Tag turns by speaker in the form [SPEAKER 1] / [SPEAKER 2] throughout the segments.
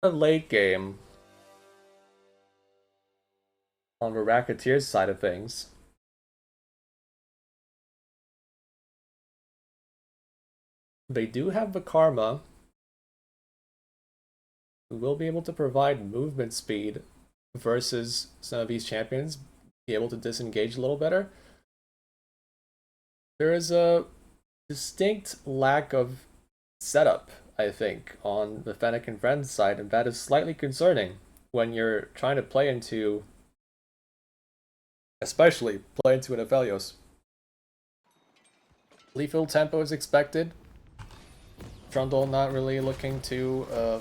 [SPEAKER 1] The late game on the Racketeers side of things. They do have the Karma, who will be able to provide movement speed versus some of these champions, be able to disengage a little better. There is a distinct lack of setup, I think, on the Fennec and Friends side, and that is slightly concerning when you're trying to play into, especially play into an Aphelios. Lethal tempo is expected. Trundle not really looking to,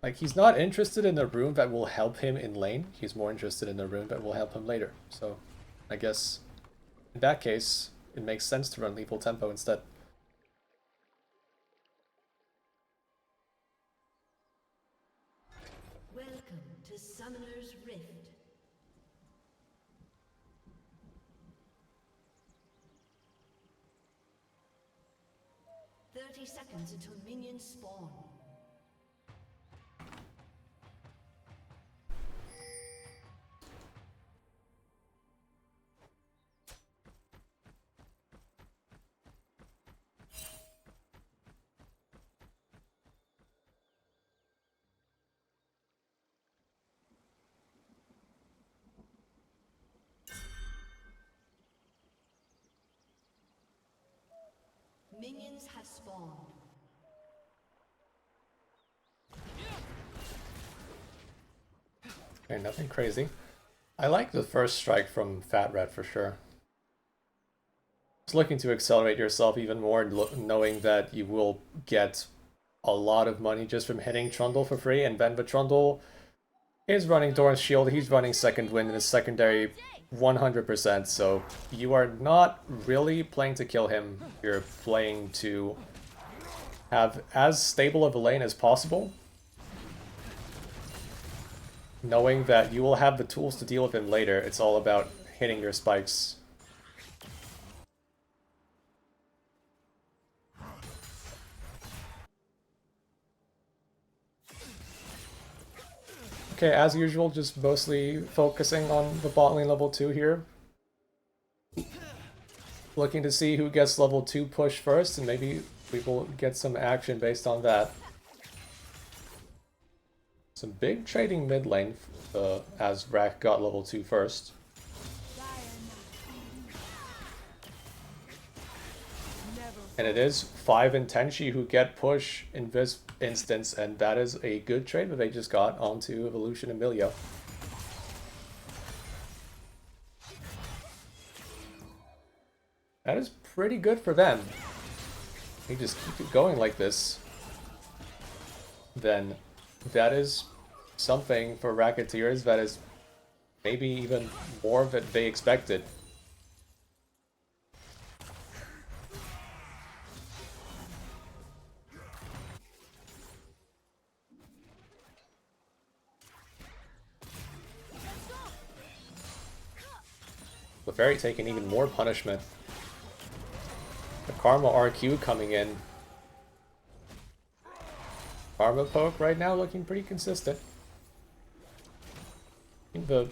[SPEAKER 1] like, he's not interested in the rune that will help him in lane. He's more interested in the rune that will help him later. So, I guess, in that case, it makes sense to run lethal tempo instead.
[SPEAKER 2] Welcome to Summoner's Rift. Seconds until minions spawn. Minions have spawned.
[SPEAKER 1] Okay, nothing crazy. I like the first strike from Fat Rat for sure. Just looking to accelerate yourself even more, knowing that you will get a lot of money just from hitting Trundle for free, and then the Trundle is running Doran's Shield, he's running Second Wind in his secondary 100%, so you are not really playing to kill him, you're playing to have as stable of a lane as possible, knowing that you will have the tools to deal with him later. It's all about hitting your spikes. Okay, as usual, just mostly focusing on the bot lane level 2 here. Looking to see who gets level 2 push first, and maybe we will get some action based on that. Some big trading mid lane as Rack got level 2 first. And it is 5 and Tenchi who get push in this instance, and that is a good trade that they just got onto Evolution Emilio. That is pretty good for them. They just keep it going like this, then that is something for Racketeers that is maybe even more than they expected. The Fairy taking even more punishment. The Karma RQ coming in. Karma poke right now looking pretty consistent. I think the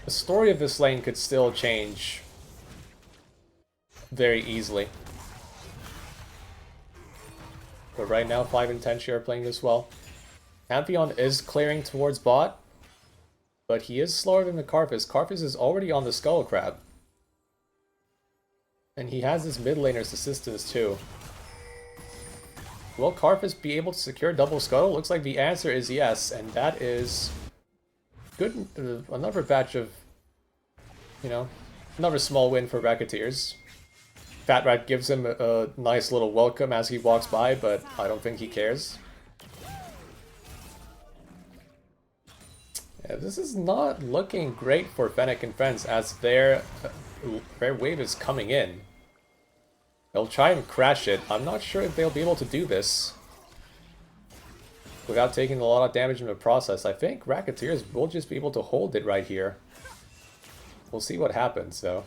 [SPEAKER 1] story of this lane could still change very easily. But right now 5 and Tenchi are playing this well. Pantheon is clearing towards bot, but he is slower than the Karthus. Karthus is already on the Skull Crab. And he has his mid laner's assistance too. Will Karthus be able to secure double scuttle? Looks like the answer is yes, and that is good. Another batch of, you know, another small win for Racketeers. Fat Rat gives him a nice little welcome as he walks by, but I don't think he cares. Yeah, this is not looking great for Fennec and Friends as their wave is coming in. They'll try and crash it. I'm not sure if they'll be able to do this without taking a lot of damage in the process. I think Racketeers will just be able to hold it right here. We'll see what happens, though.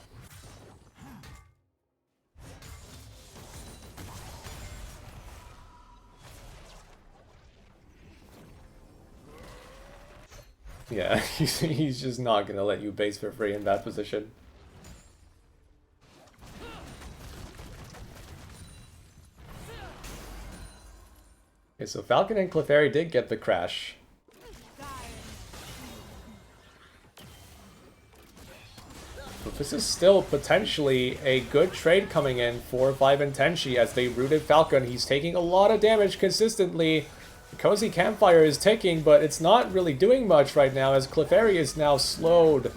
[SPEAKER 1] Yeah, he's just not gonna let you base for free in that position. Okay, so Falcon and Clefairy did get the crash. But this is still potentially a good trade coming in for 5 and Tenchi as they rooted Falcon. He's taking a lot of damage consistently. The Cozy Campfire is ticking, but it's not really doing much right now as Clefairy is now slowed.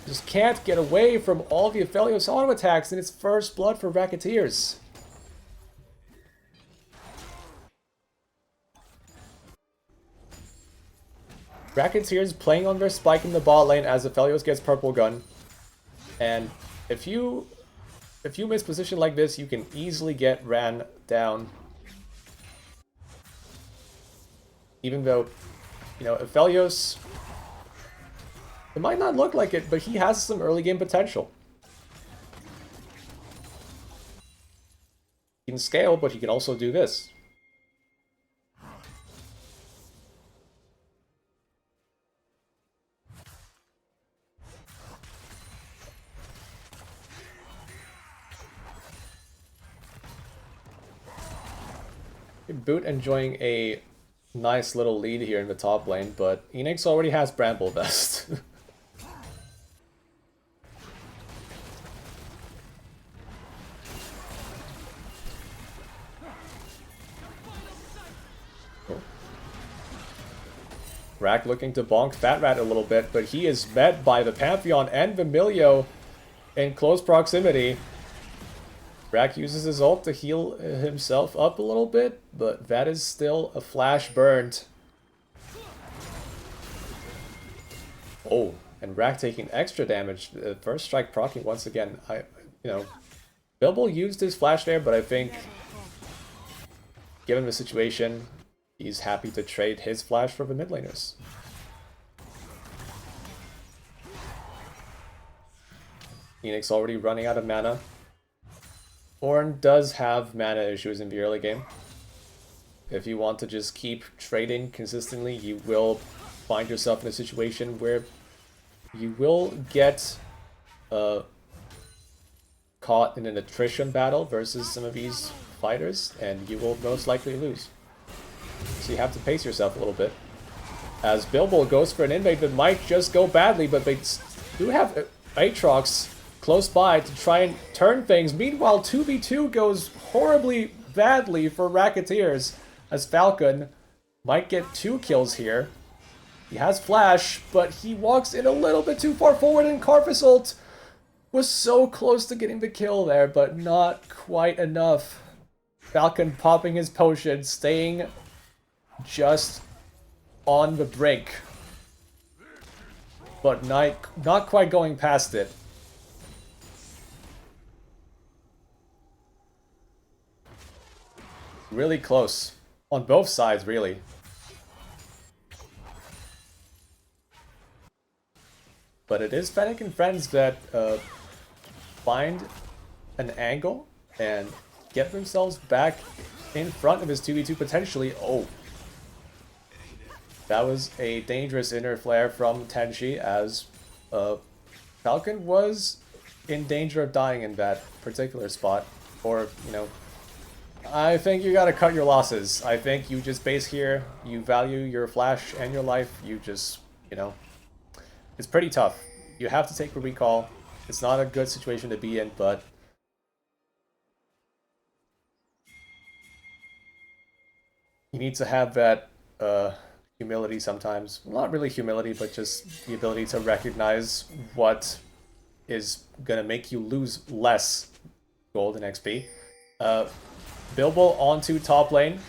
[SPEAKER 1] Just can't get away from all the Aphelios auto attacks in its first blood for Racketeers. Racketeers playing on their spike in the bot lane as Aphelios gets purple gun. And if you miss position like this, you can easily get ran down. Even though, you know, Aphelios, it might not look like it, but he has some early game potential. He can scale, but he can also do this. Boot enjoying a nice little lead here in the top lane, but Enix already has Bramble Vest. Oh. Rack looking to bonk Fat Rat a little bit, but he is met by the Pantheon and Vermilio in close proximity. Rack uses his ult to heal himself up a little bit, but that is still a flash burned. Oh, and Rack taking extra damage. First strike proccing once again. Bilbo used his flash there, but I think, given the situation, he's happy to trade his flash for the mid laners. Phoenix already running out of mana. Ornn does have mana issues in the early game. If you want to just keep trading consistently, you will find yourself in a situation where you will get caught in an attrition battle versus some of these fighters, and you will most likely lose. So you have to pace yourself a little bit. As Bilbo goes for an invade that might just go badly, but they do have Aatrox close by to try and turn things. Meanwhile, 2v2 goes horribly badly for Racketeers as Falcon might get 2 kills here. He has flash, but he walks in a little bit too far forward, and Karthus ult was so close to getting the kill there, but not quite enough. Falcon popping his potion, staying just on the brink, but not quite going past it. Really close. On both sides, really. But it is Fennec and friends that find an angle and get themselves back in front of his 2v2 potentially. Oh. That was a dangerous inner flare from Tenchi as Falcon was in danger of dying in that particular spot. Or, you know, I think you gotta cut your losses. I think you just base here, you value your flash and your life, you just, you know, it's pretty tough. You have to take a recall. It's not a good situation to be in, but you need to have that humility sometimes. Not really humility, but just the ability to recognize what is gonna make you lose less gold and XP. Bilbo onto top lane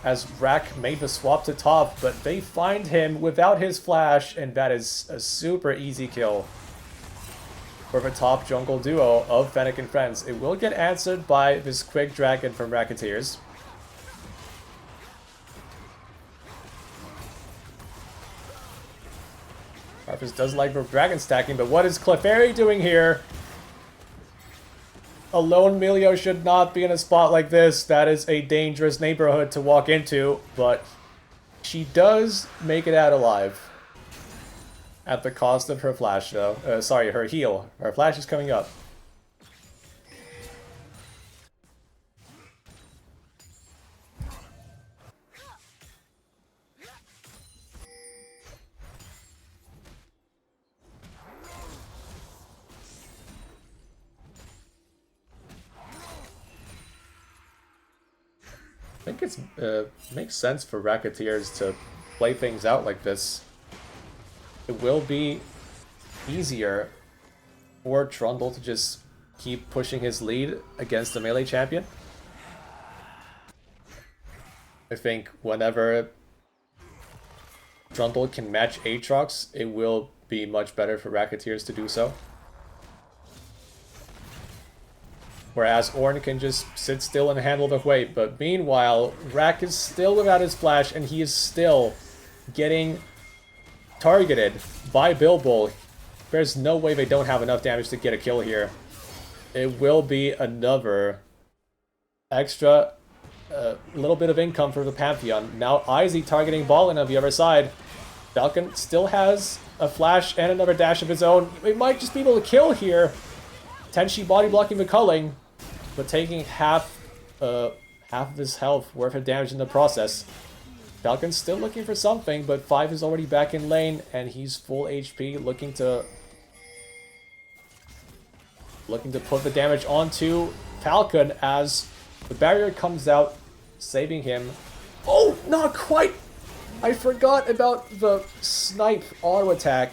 [SPEAKER 1] as Rack made the swap to top, but they find him without his flash, and that is a super easy kill for the top jungle duo of Fennec and friends. It will get answered by this quick dragon from Racketeers. Karthus does like the dragon stacking, but what is Clefairy doing here? A lone Milio should not be in a spot like this. That is a dangerous neighborhood to walk into, but she does make it out alive. At the cost of her flash, though. Sorry, her heal. Her flash is coming up. I think it's makes sense for Racketeers to play things out like this. It will be easier for Trundle to just keep pushing his lead against the melee champion. I think whenever Trundle can match Aatrox, it will be much better for Racketeers to do so. Whereas Ornn can just sit still and handle the weight, but meanwhile, Rack is still without his flash, and he is still getting targeted by Bilbo. There's no way they don't have enough damage to get a kill here. It will be another extra little bit of income for the Pantheon. Now Izzy targeting Ballin on the other side. Falcon still has a flash and another dash of his own. We might just be able to kill here. Tenshi body blocking the culling, but taking half of his health worth of damage in the process. Falcon's still looking for something, but 5 is already back in lane, and he's full HP, looking to put the damage onto Falcon as the barrier comes out, saving him. Oh, not quite! I forgot about the snipe auto attack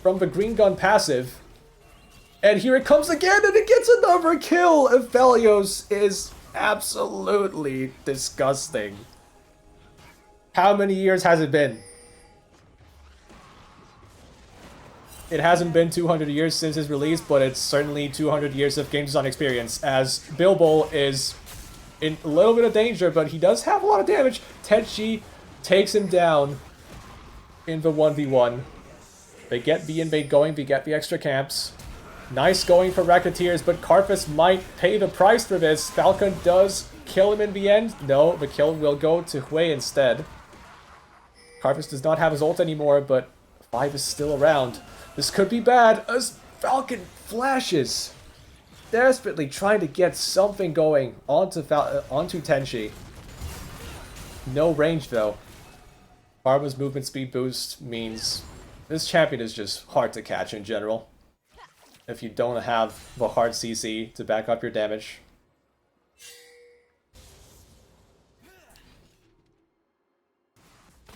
[SPEAKER 1] from the green gun passive. And here it comes again, and it gets another kill! Aphelios is absolutely disgusting. How many years has it been? It hasn't been 200 years since his release, but it's certainly 200 years of game design experience, as Bilbo is in a little bit of danger, but he does have a lot of damage. Tenshi takes him down in the 1v1. They get the invade going, they get the extra camps. Nice going for Racketeers, but Karthus might pay the price for this. Falcon does kill him in the end. No, the kill will go to Hui instead. Karthus does not have his ult anymore, but 5 is still around. This could be bad as Falcon flashes, desperately trying to get something going onto Tenshi. No range though. Karma's movement speed boost means this champion is just hard to catch in general. If you don't have the hard CC to back up your damage.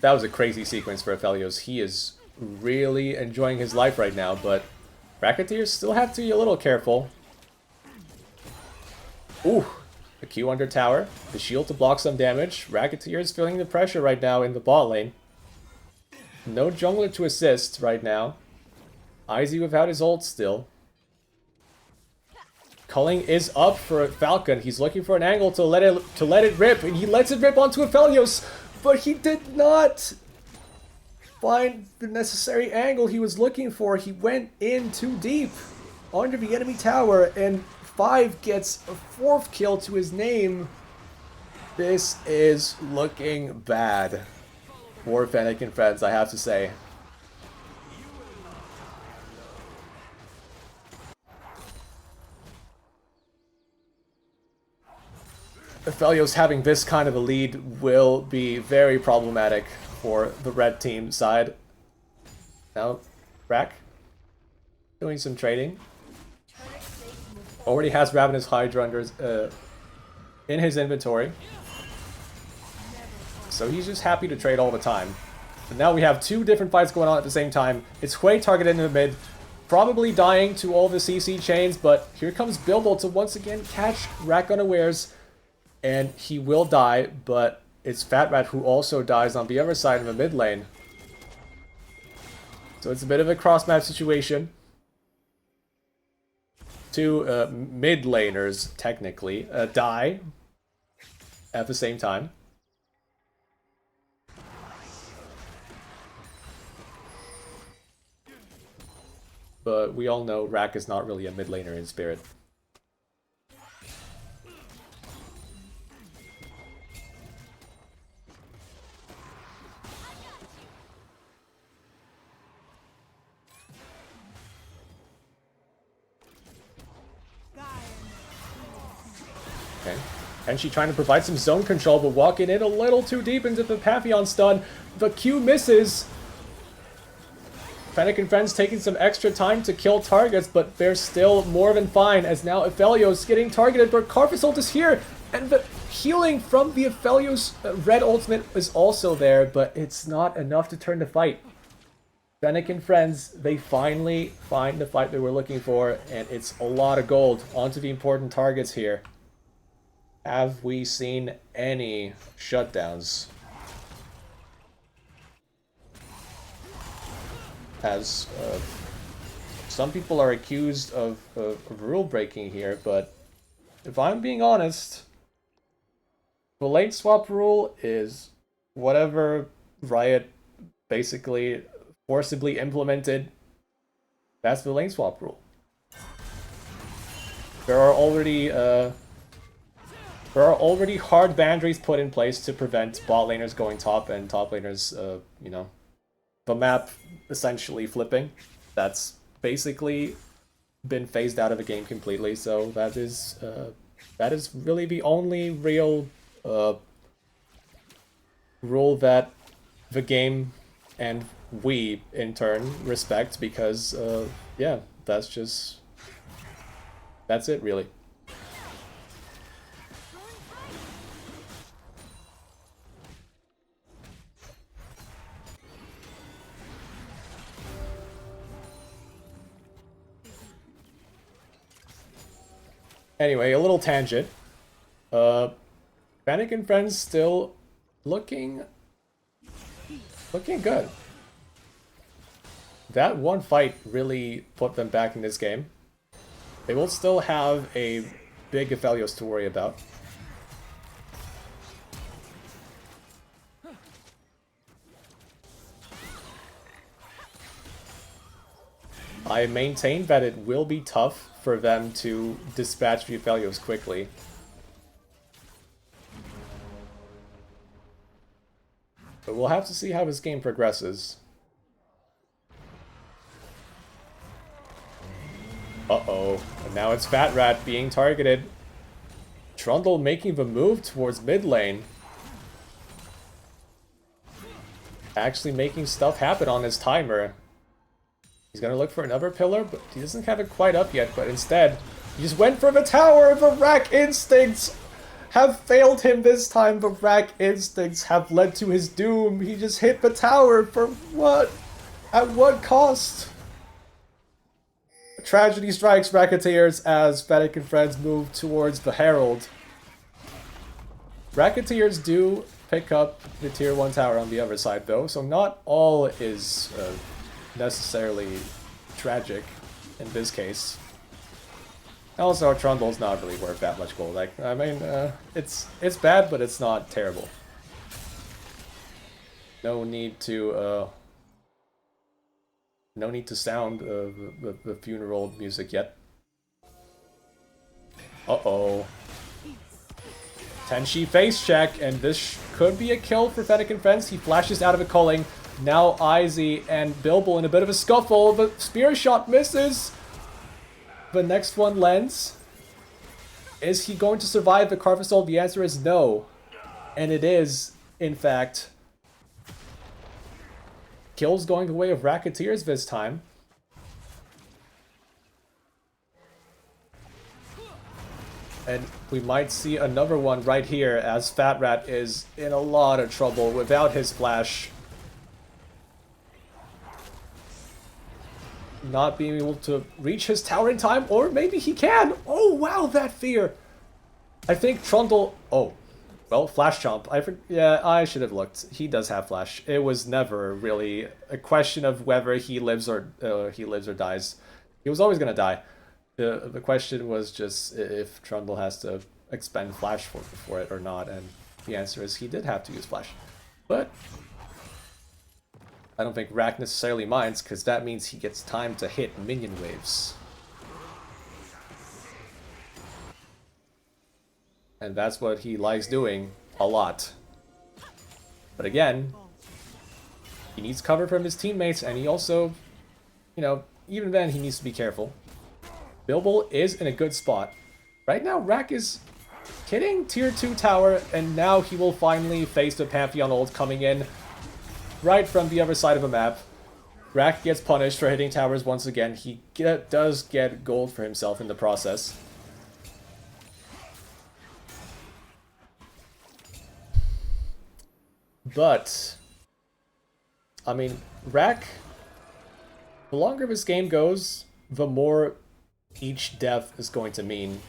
[SPEAKER 1] That was a crazy sequence for Aphelios. He is really enjoying his life right now, but Racketeers still have to be a little careful. Ooh, the Q under tower, the shield to block some damage. Racketeers feeling the pressure right now in the bot lane. No jungler to assist right now. Izzy without his ult still. Culling is up for Falcon. He's looking for an angle to let it rip, and he lets it rip onto Aphelios, but he did not find the necessary angle he was looking for. He went in too deep under the enemy tower, and 5 gets a 4th kill to his name. This is looking bad for Fennec and friends, I have to say. Aphelios having this kind of a lead will be very problematic for the red team side. Now, Rack doing some trading. Already has Ravenous Hydra under in his inventory. So he's just happy to trade all the time. But now we have 2 different fights going on at the same time. It's Hui targeted in the mid, probably dying to all the CC chains, but here comes Bilbo to once again catch Rack unawares. And he will die, but it's Fat Rat who also dies on the other side of the mid lane. So it's a bit of a cross-map situation. 2 mid laners, technically, die at the same time. But we all know Rack is not really a mid laner in spirit. And she trying to provide some zone control, but walking in a little too deep into the Pantheon stun. The Q misses. Fennec and friends taking some extra time to kill targets, but they're still more than fine, as now Aphelios getting targeted, but Carphus is here, and the healing from the Aphelios red ultimate is also there, but it's not enough to turn the fight. Fennec and friends, they finally find the fight they were looking for, and it's a lot of gold onto the important targets here. Have we seen any shutdowns? As some people are accused of rule breaking here, but if I'm being honest, the lane swap rule is whatever Riot basically forcibly implemented. That's the lane swap rule. There are already hard boundaries put in place to prevent bot laners going top and top laners, you know, the map essentially flipping. That's basically been phased out of the game completely, so that is really the only real rule that the game and we in turn respect, because yeah, that's it really. Anyway, a little tangent. Fennec and friends still looking good. That one fight really put them back in this game. They will still have a big Aphelios to worry about. I maintain that it will be tough for them to dispatch the Aphelios quickly. But we'll have to see how this game progresses. Uh-oh. And now it's Fat Rat being targeted. Trundle making the move towards mid lane. Actually making stuff happen on his timer. He's gonna look for another pillar, but he doesn't have it quite up yet, but instead, he just went for the tower. The Rack Instincts have failed him this time. The Rack Instincts have led to his doom. He just hit the tower for what? At what cost? Tragedy strikes Racketeers as Fennec and friends move towards the Herald. Racketeers do pick up the tier 1 tower on the other side though, so not all is necessarily tragic in this case. Also, Trundle's not really worth that much gold. Like, I mean, it's bad, but it's not terrible. No need to sound the funeral music yet. Uh-oh. Tenshi face check, and this could be a kill for Fennec and friends. He flashes out of a culling. Now Izzy and Bilbo in a bit of a scuffle. The spear shot misses. The next one lands. Is he going to survive the Carphusol? The answer is no. And it is, in fact. Kills going the way of Racketeers this time. And we might see another one right here, as Fat Rat is in a lot of trouble without his flash. Not being able to reach his tower in time, or maybe he can! Oh wow, that fear! I think Trundle... Oh, well, flash jump. Yeah, I should have looked. He does have flash. It was never really a question of whether he lives or dies. He was always gonna die. The question was just if Trundle has to expend flash for it or not, and the answer is he did have to use flash. But I don't think Rack necessarily minds, because that means he gets time to hit minion waves. And that's what he likes doing a lot. But again, he needs cover from his teammates, and he also, you know, even then he needs to be careful. Bilbo is in a good spot. Right now, Rack is hitting tier 2 tower, and now he will finally face the Pantheon ult coming in right from the other side of the map. Rack gets punished for hitting towers once again. He does get gold for himself in the process. But, I mean, Rack, the longer this game goes, the more each death is going to mean.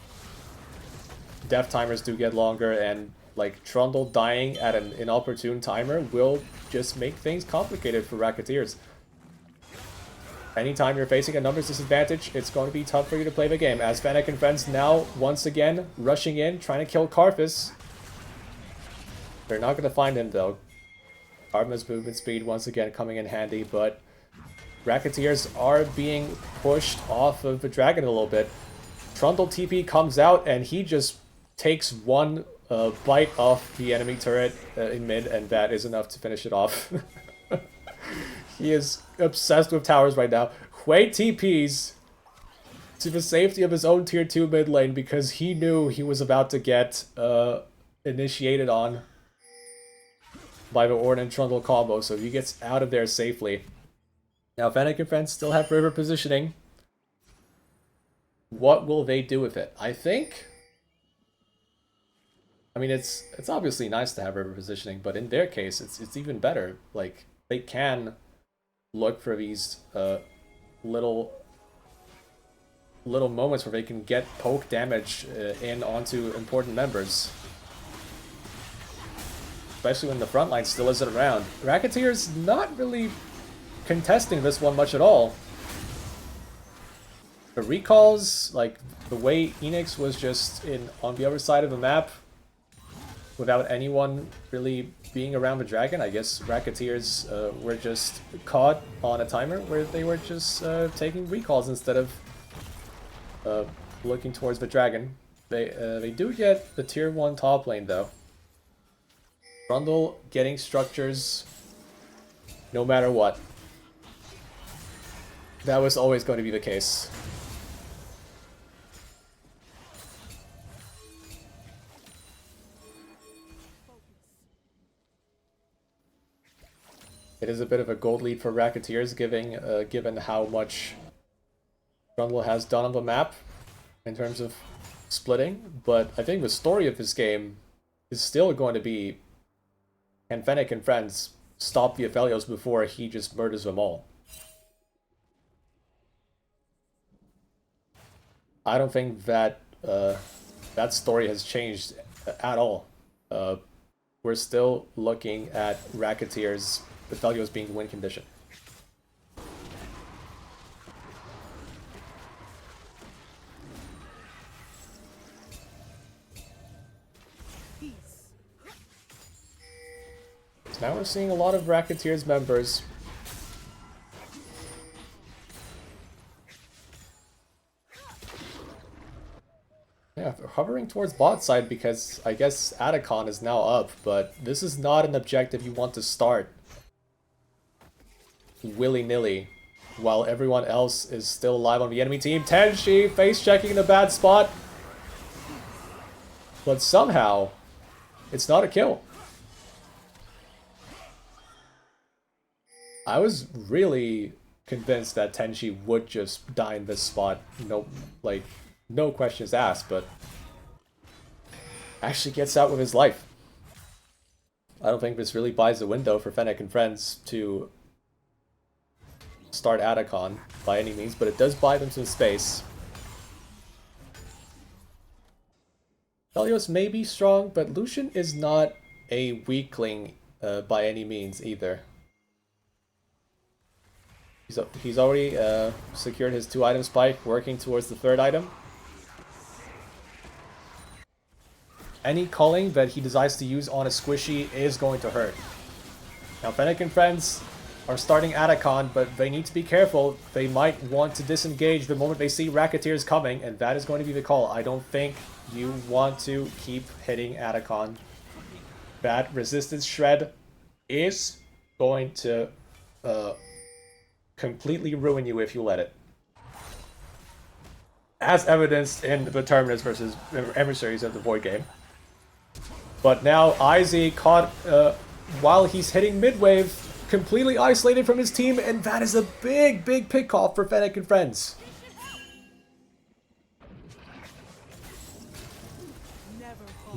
[SPEAKER 1] Death timers do get longer, and like Trundle dying at an inopportune timer will just make things complicated for Racketeers. Anytime you're facing a numbers disadvantage, it's going to be tough for you to play the game. As Fennec and friends now, once again, rushing in, trying to kill Karthus. They're not going to find him, though. Karthus' movement speed, once again, coming in handy, but Racketeers are being pushed off of the dragon a little bit. Trundle TP comes out, and he just takes one bite off the enemy turret in mid, and that is enough to finish it off. He is obsessed with towers right now. Hui TPs to the safety of his own tier 2 mid lane because he knew he was about to get initiated on by the Ornn and Trundle combo, so he gets out of there safely. Now, Fennec and friends still have river positioning. What will they do with it? I mean, it's obviously nice to have river positioning, but in their case, it's even better. Like, they can look for these little moments where they can get poke damage in onto important members. Especially when the front line still isn't around. Racketeers not really contesting this one much at all. The recalls, like the way Enix was just on the other side of the map without anyone really being around the dragon, I guess Racketeers were just caught on a timer where they were just taking recalls instead of looking towards the dragon. They do get the tier 1 top lane though. Trundle getting structures no matter what. That was always going to be the case. It is a bit of a gold lead for Racketeers, given how much Trundle has done on the map in terms of splitting. But I think the story of this game is still going to be, can Fennec and friends stop the Aphelios before he just murders them all? I don't think that that story has changed at all. We're still looking at Racketeers, Aphelios being the win condition. So now we're seeing a lot of Racketeers members. Yeah, hovering towards bot side because I guess Atacon is now up, but this is not an objective you want to start willy-nilly while everyone else is still alive on the enemy team. Tenshi face checking in a bad spot, but somehow it's not a kill. I was really convinced that Tenshi would just die in this spot. No questions asked, but actually gets out with his life. I don't think this really buys the window for Fennec and friends to start Atacon by any means, but it does buy them some space. Aphelios may be strong, but Lucian is not a weakling by any means either. He's already secured his 2-item spike, working towards the 3rd item. Any culling that he decides to use on a squishy is going to hurt. Now, Fennec and friends are starting Atacon, but they need to be careful. They might want to disengage the moment they see Racketeers coming, and that is going to be the call. I don't think you want to keep hitting Atacon. That resistance shred is going to completely ruin you if you let it. as evidenced in the Terminus versus Emissaries of the Void game. But now Izzy caught, while he's hitting mid-wave, completely isolated from his team, and that is a big, big pick-off for Fennec and friends.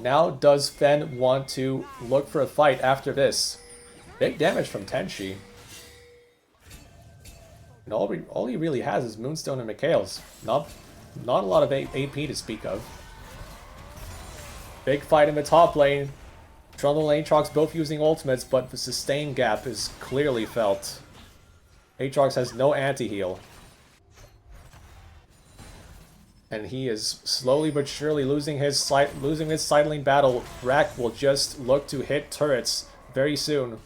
[SPEAKER 1] Now does Fen want to look for a fight after this? Big damage from Tenshi. And all he really has is Moonstone and Mikhail's. Not a lot of AP to speak of. Big fight in the top lane. Trundle and Aatrox both using ultimates, but the sustain gap is clearly felt. Aatrox has no anti-heal. And he is slowly but surely losing his side lane battle. Rack will just look to hit turrets very soon.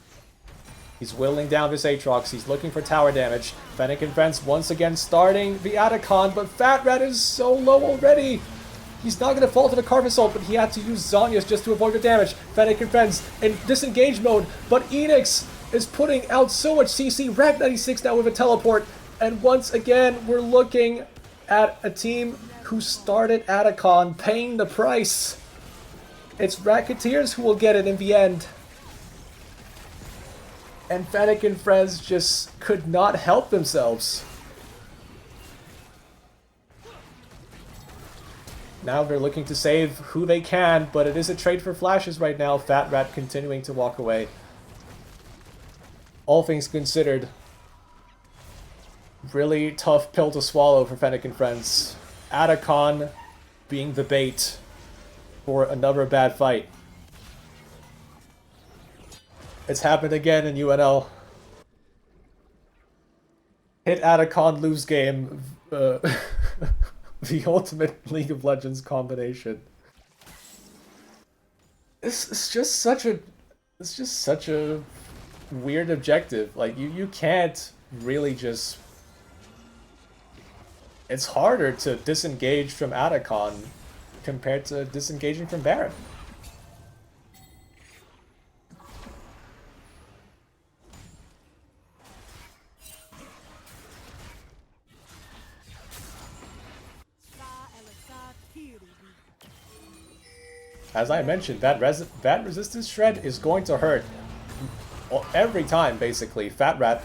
[SPEAKER 1] He's whittling down this Aatrox. He's looking for tower damage. Fennec and friends once again starting the Atacon, but Fat Rat is so low already. He's not going to fall to the Carpus ult, but he had to use Zhonya's just to avoid the damage. Fennec and friends in disengage mode, but Enix is putting out so much CC. Rack 96 now with a teleport. And once again, we're looking at a team who started Atacon paying the price. It's Racketeers who will get it in the end. And Fennec and friends just could not help themselves. Now they're looking to save who they can, but it is a trade for flashes right now. Fat Rat continuing to walk away. All things considered, really tough pill to swallow for Fennec and friends. Atacon being the bait for another bad fight. It's happened again in UNL. Hit Atacon, lose game. The ultimate League of Legends combination. It's just such a weird objective. Like you can't really just. It's harder to disengage from Atacon compared to disengaging from Baron. As I mentioned, that resistance shred is going to hurt every time, basically. Fat Rat.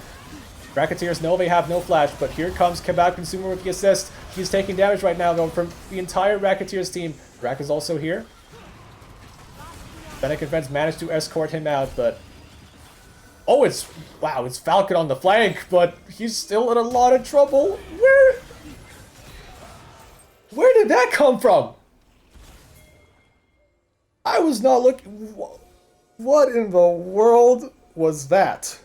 [SPEAKER 1] Racketeers know they have no flash, but here comes Kebab Consumer with the assist. He's taking damage right now, though, from the entire Racketeers team. Rack is also here. Fennec and friends managed to escort him out, but... Oh, it's Falcon on the flank, but he's still in a lot of trouble. Where did that come from? I was not looking... What in the world was that?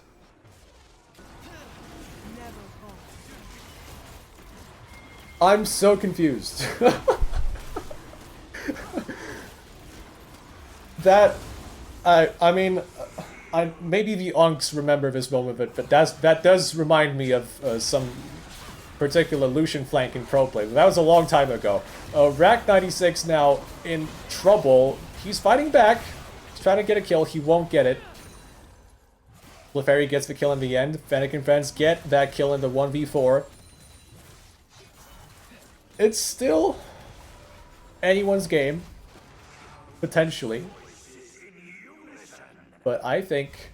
[SPEAKER 1] I'm so confused. I mean, maybe the Unks remember this moment, but that does remind me of some particular Lucian flank in pro play. That was a long time ago. Rack 96 now in trouble. He's fighting back. He's trying to get a kill. He won't get it. Leferi gets the kill in the end. Fennec and friends get that kill in the 1v4. It's still anyone's game, potentially. But I think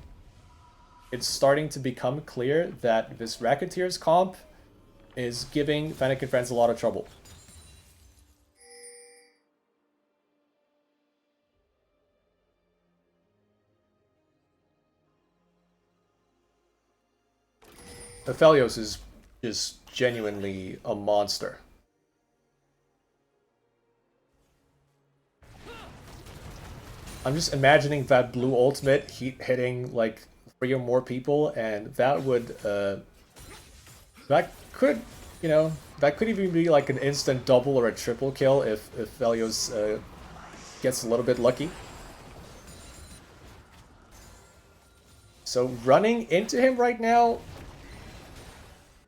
[SPEAKER 1] it's starting to become clear that this Racketeers comp is giving Fennec and friends a lot of trouble. Aphelios is just genuinely a monster. I'm just imagining that blue ultimate hitting like 3 or more people, and that would that could even be like an instant double or a triple kill if Aphelios gets a little bit lucky. So running into him right now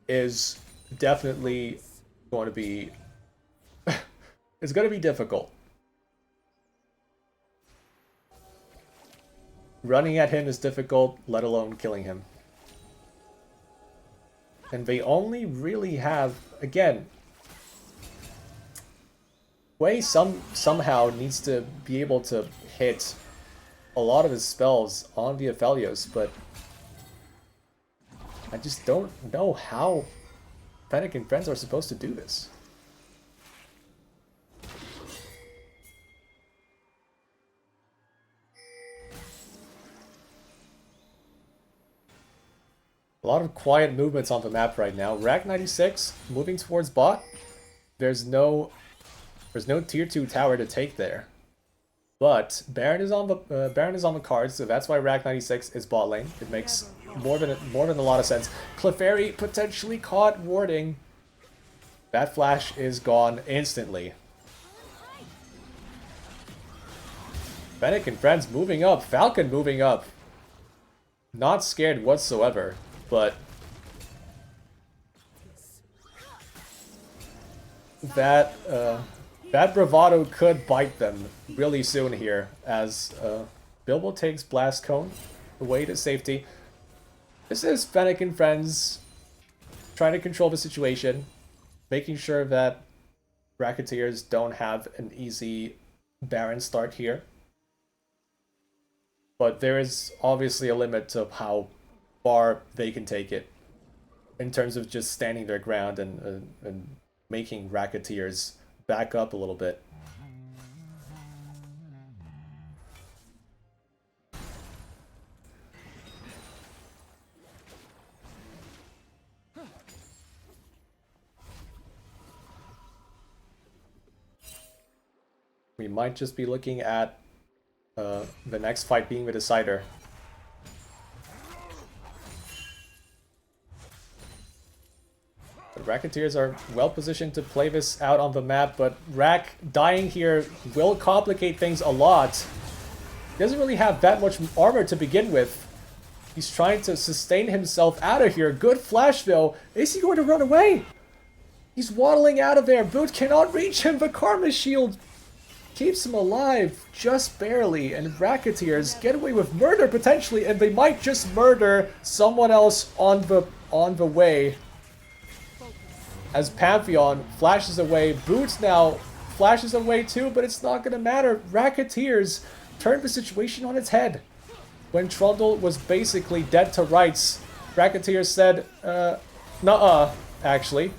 [SPEAKER 1] is definitely going to be it's going to be difficult. Running at him is difficult, let alone killing him. And they only really have, again, Wei somehow needs to be able to hit a lot of his spells on the Aphelios, but I just don't know how Fennec and friends are supposed to do this. A lot of quiet movements on the map right now. Rack 96 moving towards bot. There's no tier 2 tower to take there. But Baron is on the cards, so that's why Rack 96 is bot lane. It makes more than a lot of sense. Clefairy potentially caught warding. That flash is gone instantly. Fennec and friends moving up. Falcon moving up. Not scared whatsoever, but that bravado could bite them really soon here, as Bilbo takes Blast Cone away to safety. This is Fennec and friends trying to control the situation, making sure that Racketeers don't have an easy Baron start here. But there is obviously a limit to how far they can take it in terms of just standing their ground and making Racketeers back up a little bit. We might just be looking at the next fight being the decider. The Racketeers are well positioned to play this out on the map, but Rack dying here will complicate things a lot. He doesn't really have that much armor to begin with. He's trying to sustain himself out of here. Good flash though. Is he going to run away? He's waddling out of there. Boot cannot reach him. The Karma Shield keeps him alive just barely, and Racketeers get away with murder potentially, and they might just murder someone else on the way. As Pantheon flashes away, Boots now flashes away too, but it's not gonna matter. Racketeers turned the situation on its head. When Trundle was basically dead to rights, Racketeers said, nuh-uh, actually,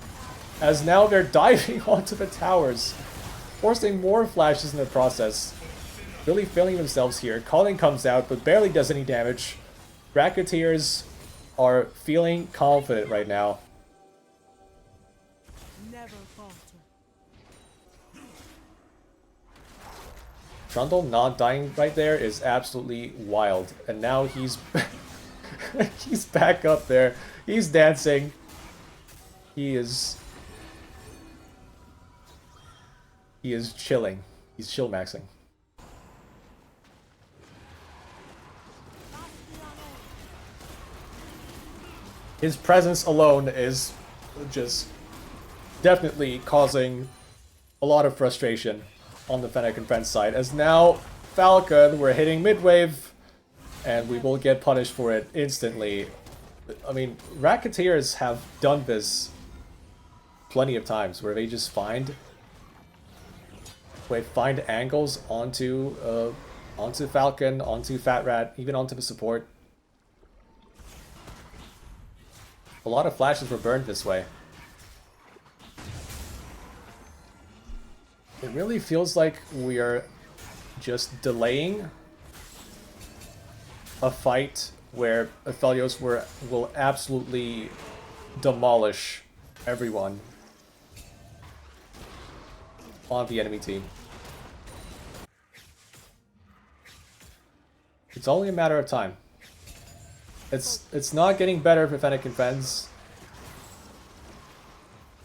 [SPEAKER 1] as now they're diving onto the towers, forcing more flashes in the process. Really failing themselves here. Calling comes out, but barely does any damage. Racketeers are feeling confident right now. Trundle not dying right there is absolutely wild. And now he's he's back up there. He's dancing. He is chilling. He's chill maxing. His presence alone is just definitely causing a lot of frustration on the Fennec and Friends side, as now Falcon, we're hitting mid-wave, and we will get punished for it instantly. I mean, Racketeers have done this plenty of times, where they just find angles onto Falcon, onto Fat Rat, even onto the support. A lot of flashes were burned this way. It really feels like we are just delaying a fight where Aphelios will absolutely demolish everyone on the enemy team. It's only a matter of time. It's not getting better for Fennec and Friends.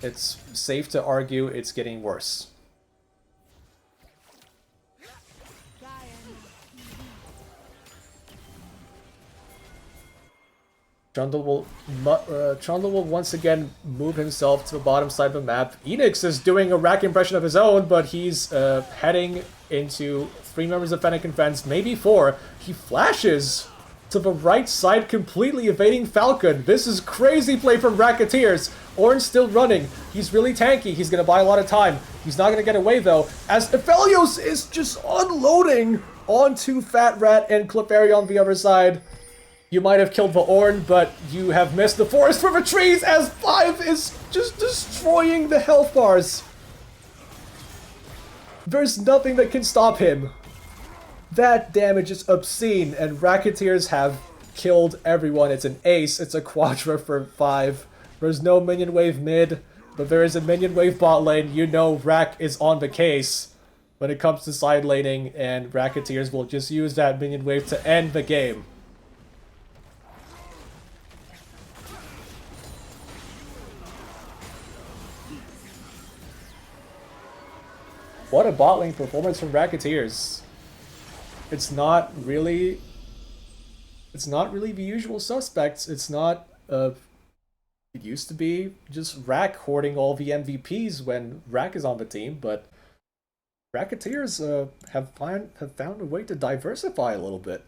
[SPEAKER 1] It's safe to argue it's getting worse. Trundle will once again move himself to the bottom side of the map. Enix is doing a Rack impression of his own, but he's heading into 3 members of Fennec and Friends, maybe 4. He flashes to the right side, completely evading Falcon. This is crazy play from Racketeers. Orange still running. He's really tanky. He's going to buy a lot of time. He's not going to get away, though, as Aphelios is just unloading onto Fat Rat and Clefairy on the other side. You might have killed the Ornn, but you have missed the forest for the trees as 5 is just destroying the health bars. There's nothing that can stop him. That damage is obscene, and Racketeers have killed everyone. It's an ace. It's a quadra for 5. There's no minion wave mid, but there is a minion wave bot lane. You know Rack is on the case when it comes to side laning, and Racketeers will just use that minion wave to end the game. What a bot lane performance from Racketeers. It's not really the usual suspects. It's not it used to be just Rack hoarding all the MVPs when Rack is on the team, but Racketeers have found a way to diversify a little bit.